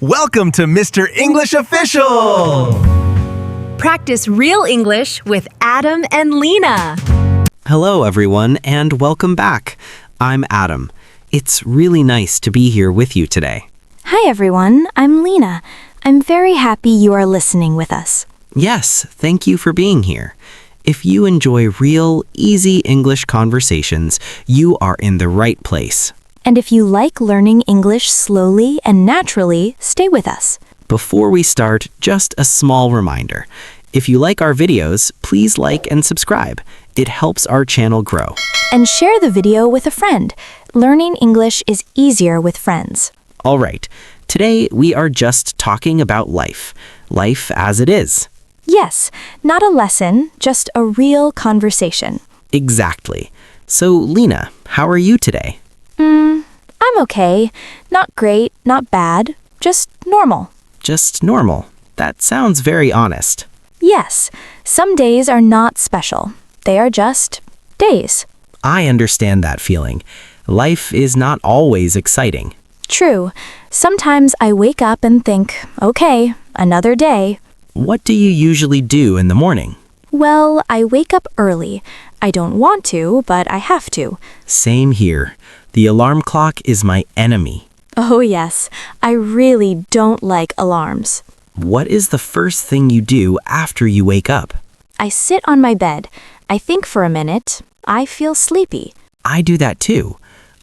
Welcome to Mr. English Official! Practice real English with Adam and Lena. Hello, everyone, and welcome back. I'm Adam. It's really nice to be here with you today. Hi, everyone. I'm Lena. I'm very happy you are listening with us. Yes, thank you for being here. If you enjoy real, easy English conversations, you are in the right place. And if you like learning English slowly and naturally, stay with us. Before we start, just a small reminder. If you like our videos, please like and subscribe. It helps our channel grow. And share the video with a friend. Learning English is easier with friends. All right, today we are just talking about life. Life as it is. Yes, not a lesson, just a real conversation. Exactly. So, Lena, how are you today? I'm okay. Not great, not bad, just normal. Just normal. That sounds very honest. Yes, some days are not special. They are just days. I understand that feeling. Life is not always exciting. True. Sometimes I wake up and think, okay, another day. What do you usually do in the morning? Well, I wake up early. I don't want to, but I have to. Same here. The alarm clock is my enemy. Oh yes, I really don't like alarms. What is the first thing you do after you wake up? I sit on my bed. I think for a minute. I feel sleepy. I do that too.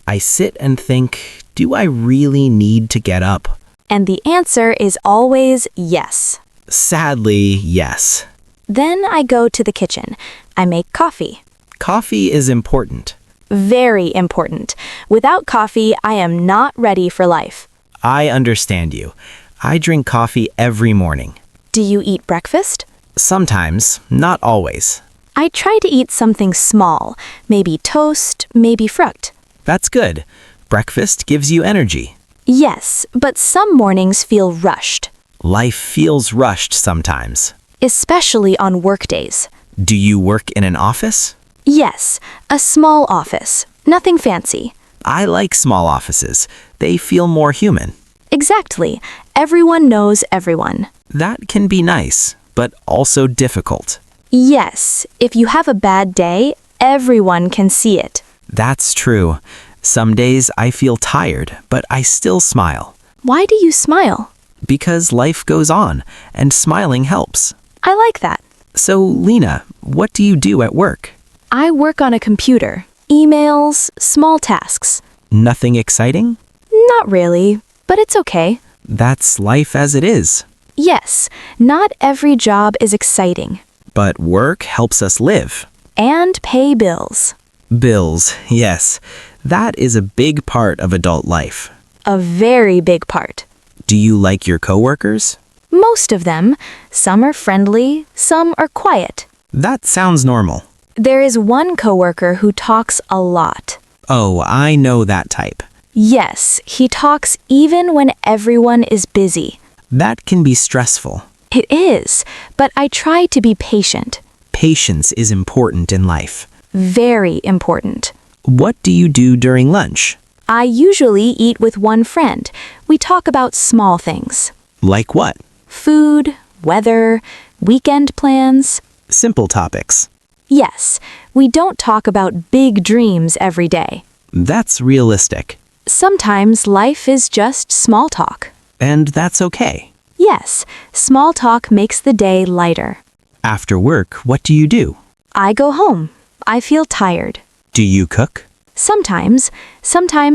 I sit and think, do I really need to get up? And the answer is always yes. Sadly, yes. Then I go to the kitchen. I make coffee. Coffee is important. Very important. Without coffee, I am not ready for life. I understand you. I drink coffee every morning. Do you eat breakfast? Sometimes, not always. I try to eat something small, maybe toast, maybe fruit. That's good. Breakfast gives you energy. Yes, but some mornings feel rushed, Life feels rushed sometimes. especially on work days. Do you work in an office? Yes, a small office, nothing fancy. I like small offices. They feel more human. Exactly. Everyone knows everyone. That can be nice, but also difficult. Yes, if you have a bad day, everyone can see it. That's true. Some days I feel tired, but I still smile. Why do you smile? Because life goes on, and smiling helps. I like that. So, Lena, what do you do at work? I work on a computer. Emails, small tasks. Nothing exciting? Not really, but it's okay. That's life as it is. Yes, not every job is exciting. But work helps us live. And pay bills. Bills, yes. That is a big part of adult life. A very big part. Do you like your coworkers? Most of them. Some are friendly, some are quiet. That sounds normal. There is one coworker who talks a lot. Oh, I know that type. Yes, he talks even when everyone is busy. That can be stressful. It is, but I try to be patient. Patience is important in life. Very important. What do you do during lunch? I usually eat with one friend. We talk about small things. Like what? Food, weather, weekend plans. Simple topics. Yes, we don't talk about big dreams every day. That's realistic. Sometimes life is just small talk. And that's okay. Yes, small talk makes the day lighter. After work, what do you do? I go home. I feel tired. Do you cook? Sometimes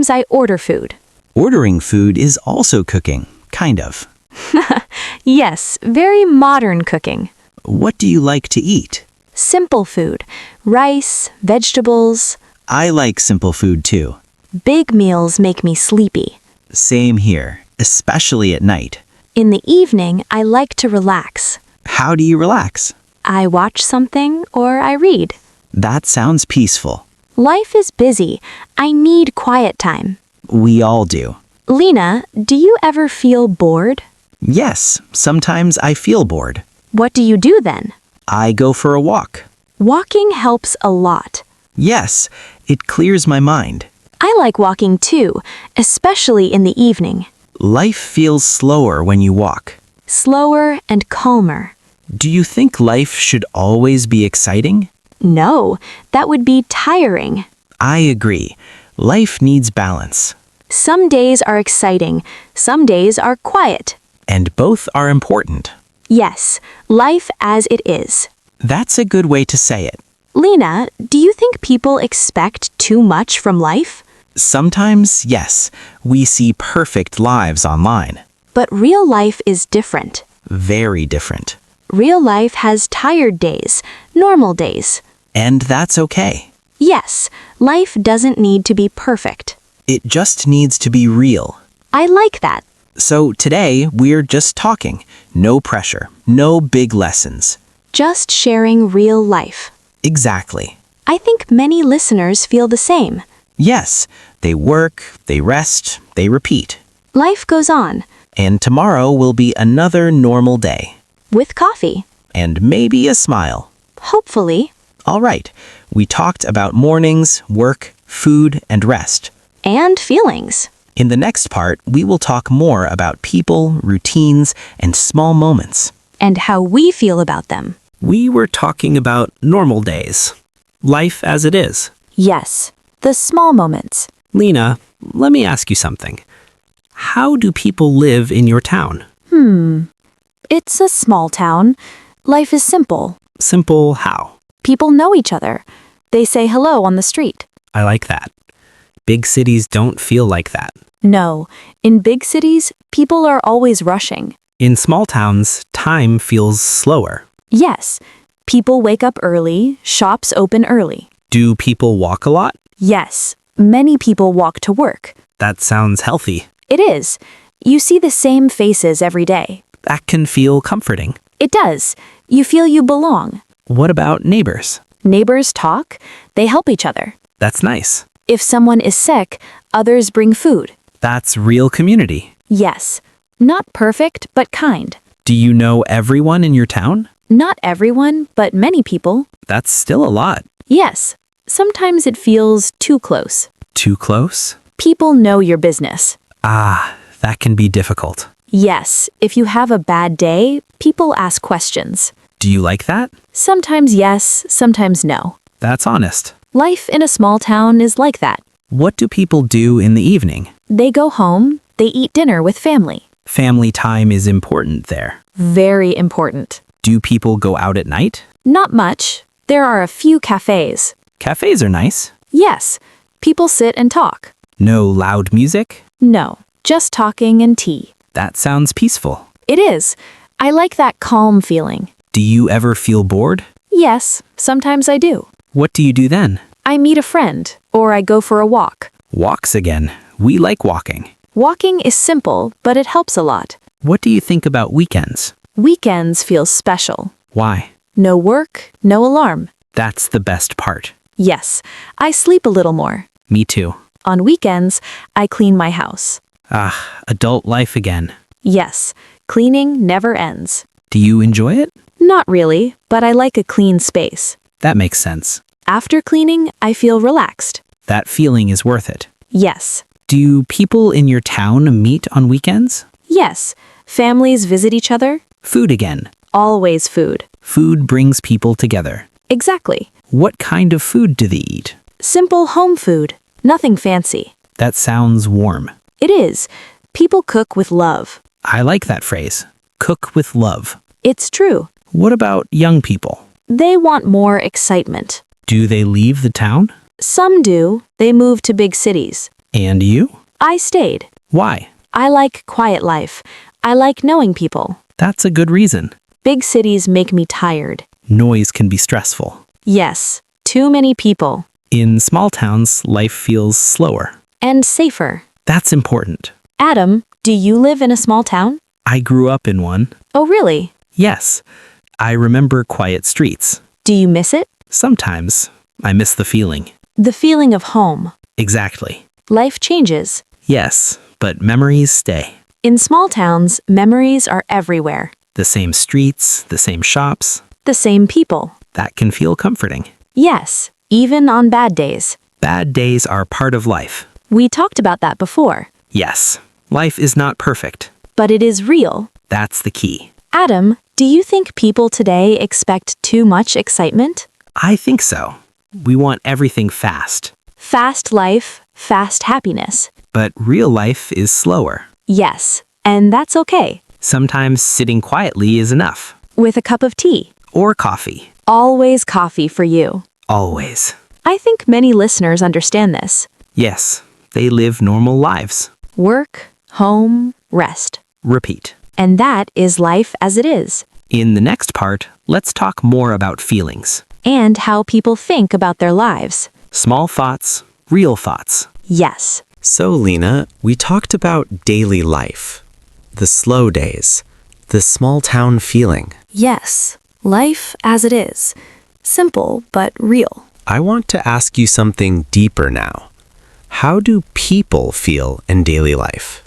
I order food. Ordering food is also cooking, kind of. Yes, very modern cooking. What do you like to eat? Simple food. Rice, vegetables. I like simple food too. Big meals make me sleepy. Same here, especially at night. In the evening, I like to relax. How do you relax? I watch something or I read. That sounds peaceful. Life is busy. I need quiet time. We all do. Lena, do you ever feel bored? Yes, sometimes I feel bored. What do you do then? I go for a walk. Walking helps a lot. Yes, it clears my mind. I like walking too, especially in the evening. Life feels slower when you walk. Slower and calmer. Do you think life should always be exciting? No, that would be tiring. I agree. Life needs balance. Some days are exciting, some days are quiet. And both are important. Yes, life as it is. That's a good way to say it. Lena, do you think people expect too much from life? Sometimes, yes, we see perfect lives online. But real life is different. Very different. Real life has tired days, normal days. And that's okay. Yes, life doesn't need to be perfect. It just needs to be real. I like that. So today, we're just talking. No pressure. No big lessons. Just sharing real life. Exactly. I think many listeners feel the same. Yes, they work, they rest, they repeat. Life goes on. And tomorrow will be another normal day. With coffee. And maybe a smile. Hopefully. All right, we talked about mornings, work, food, and rest. And feelings. In the next part, we will talk more about people, routines, and small moments. And how we feel about them. We were talking about normal days. Life as it is. Yes, the small moments. Lena, let me ask you something. How do people live in your town? It's a small town. Life is simple. Simple how? People know each other. They say hello on the street. I like that. Big cities don't feel like that. No, in big cities, people are always rushing. In small towns, time feels slower. Yes, people wake up early, shops open early. Do people walk a lot? Yes, many people walk to work. That sounds healthy. It is. You see the same faces every day. That can feel comforting. It does. You feel you belong. What about neighbors? Neighbors talk. They help each other. That's nice. If someone is sick, others bring food. That's real community. Yes. Not perfect, but kind. Do you know everyone in your town? Not everyone, but many people. That's still a lot. Yes. Sometimes it feels too close. Too close? People know your business. Ah, that can be difficult. Yes, if you have a bad day, people ask questions. Do you like that? Sometimes yes, sometimes no. That's honest. Life in a small town is like that. What do people do in the evening? They go home, they eat dinner with family. Family time is important there. Very important. Do people go out at night? Not much. There are a few cafes. Cafes are nice. Yes, people sit and talk. No loud music? No, just talking and tea. That sounds peaceful. It is. I like that calm feeling. Do you ever feel bored? Yes, sometimes I do. What do you do then? I meet a friend, or I go for a walk. Walks again. We like walking. Walking is simple, but it helps a lot. What do you think about weekends? Weekends feel special. Why? No work, no alarm. That's the best part. Yes, I sleep a little more. Me too. On weekends, I clean my house. Ah, adult life again. Yes, cleaning never ends. Do you enjoy it? Not really, but I like a clean space. That makes sense. After cleaning, I feel relaxed. That feeling is worth it. Yes. Do people in your town meet on weekends? Yes. Families visit each other. Food again. Always food. Food brings people together. Exactly. What kind of food do they eat? Simple home food. Nothing fancy. That sounds warm. It is. People cook with love. I like that phrase. Cook with love. It's true. What about young people? They want more excitement. Do they leave the town? Some do. They move to big cities. And you? I stayed. Why? I like quiet life. I like knowing people. That's a good reason. Big cities make me tired. Noise can be stressful. Yes, too many people. In small towns, life feels slower. And safer. That's important. Adam, do you live in a small town? I grew up in one. Oh, really? Yes. I remember quiet streets. Do you miss it? Sometimes I miss the feeling. The feeling of home. Exactly. Life changes. Yes, but memories stay. In small towns, memories are everywhere. The same streets, the same shops. The same people. That can feel comforting. Yes, even on bad days. Bad days are part of life. We talked about that before. Yes, Life is not perfect. but it is real. That's the key. Adam, do you think people today expect too much excitement? I think so. We want everything fast. Fast life, fast happiness. But real life is slower. Yes, and that's okay. Sometimes sitting quietly is enough. With a cup of tea. Or coffee. Always coffee for you. Always. I think many listeners understand this. Yes, they live normal lives. Work, home, rest. Repeat. And that is life as it is. In the next part, let's talk more about feelings. And how people think about their lives. Small thoughts, real thoughts. Yes. So, Lena, we talked about daily life, the slow days, the small town feeling. Yes, life as it is. Simple but real. I want to ask you something deeper now. How do people feel in daily life?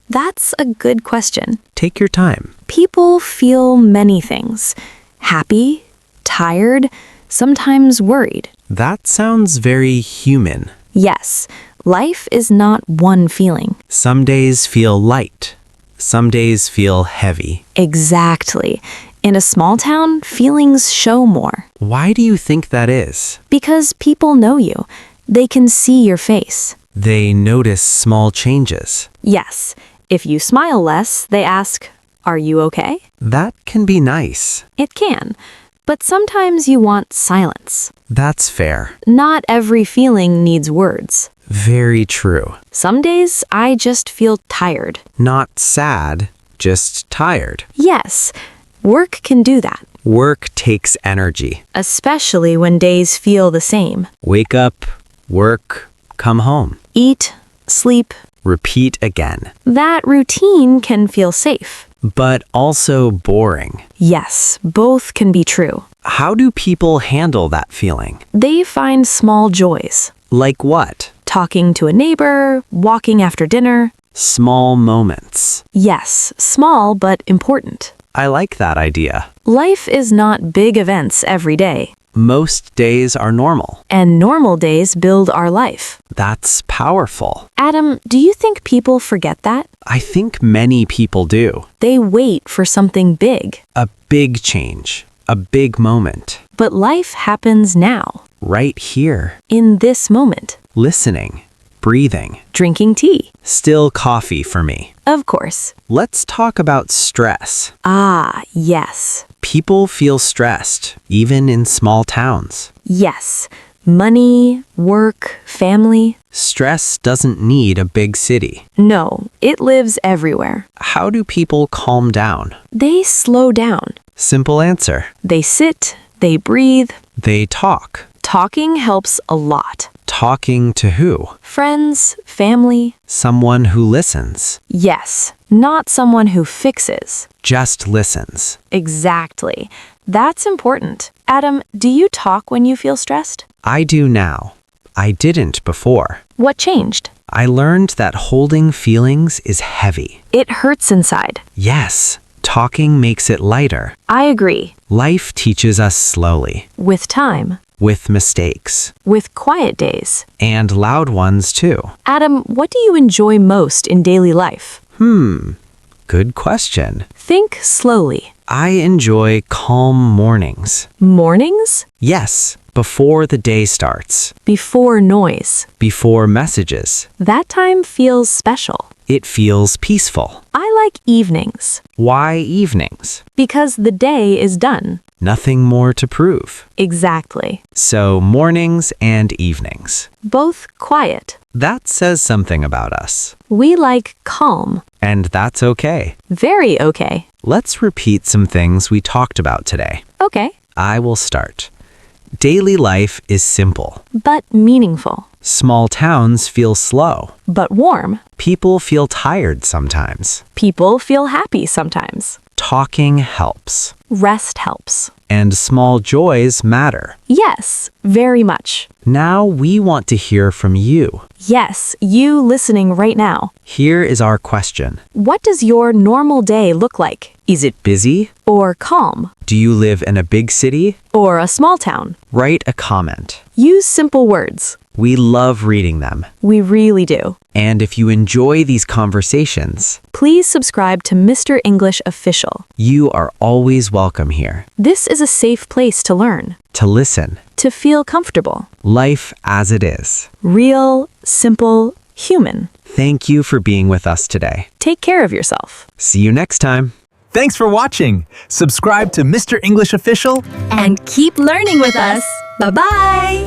That's a good question. Take your time. People feel many things. Happy, tired, sometimes worried. That sounds very human. Yes, life is not one feeling. Some days feel light. Some days feel heavy. Exactly. In a small town, feelings show more. Why do you think that is? Because people know you. They can see your face. They notice small changes. Yes, if you smile less, they ask, "Are you okay?" That can be nice. It can. But sometimes you want silence. That's fair. Not every feeling needs words. Very true. Some days I just feel tired. Not sad, just tired. Yes, work can do that, Work takes energy. especially when days feel the same. Wake up, work, come home. Eat, sleep. Repeat again. That routine can feel safe. But also boring. Yes, both can be true. How do people handle that feeling? They find small joys. Like what? Talking to a neighbor, walking after dinner. Small moments. Yes, small but important. I like that idea. Life is not big events every day, Most days are normal. and normal days build our life. That's powerful. Adam, do you think people forget that? I think many people do. They wait for something big. A big change. A big moment. But life happens now, Right here. in this moment. Listening. Breathing. Drinking tea. Still coffee for me. Of course. Let's talk about stress. Ah, yes. People feel stressed, even in small towns. Yes. Money, work, family. Stress doesn't need a big city. No, it lives everywhere. How do people calm down? They slow down. Simple answer. They sit, they breathe. They talk. Talking helps a lot. Talking to who? Friends, family. Someone who listens. Yes, not someone who fixes. Just listens. Exactly. That's important. Adam, do you talk when you feel stressed? I do now. I didn't before. What changed? I learned that holding feelings is heavy. It hurts inside. Yes, talking makes it lighter. I agree. Life teaches us slowly, With time, with mistakes, with quiet days. and loud ones too. Adam, what do you enjoy most in daily life? Good question. Think slowly. I enjoy calm mornings. Mornings? Yes, before the day starts, Before noise. before messages. That time feels special. It feels peaceful. I like evenings Why evenings? because the day is done. Nothing more to prove. Exactly. So mornings and evenings. Both quiet. That says something about us. We like calm. And that's okay. Very okay. Let's repeat some things we talked about today. Okay. I will start. Daily life is simple. But meaningful. Small towns feel slow. But warm. People feel tired sometimes. People feel happy sometimes. Talking helps. Rest helps. And small joys matter. Yes, very much. Now we want to hear from you. Yes, you listening right now. Here is our question. What does your normal day look like? Is it busy? or calm, Do you live in a big city? or a small town. Write a comment. Use simple words. We love reading them. We really do. And if you enjoy these conversations, Please subscribe to Mr. English Official. you are always welcome here This is a safe place to learn, to listen. to feel comfortable. Life as it is. Real, simple, human. Thank you for being with us today. Take care of yourself. See you next time. Thanks for watching. Subscribe to Mr. English Official. And keep learning with us. Bye-bye.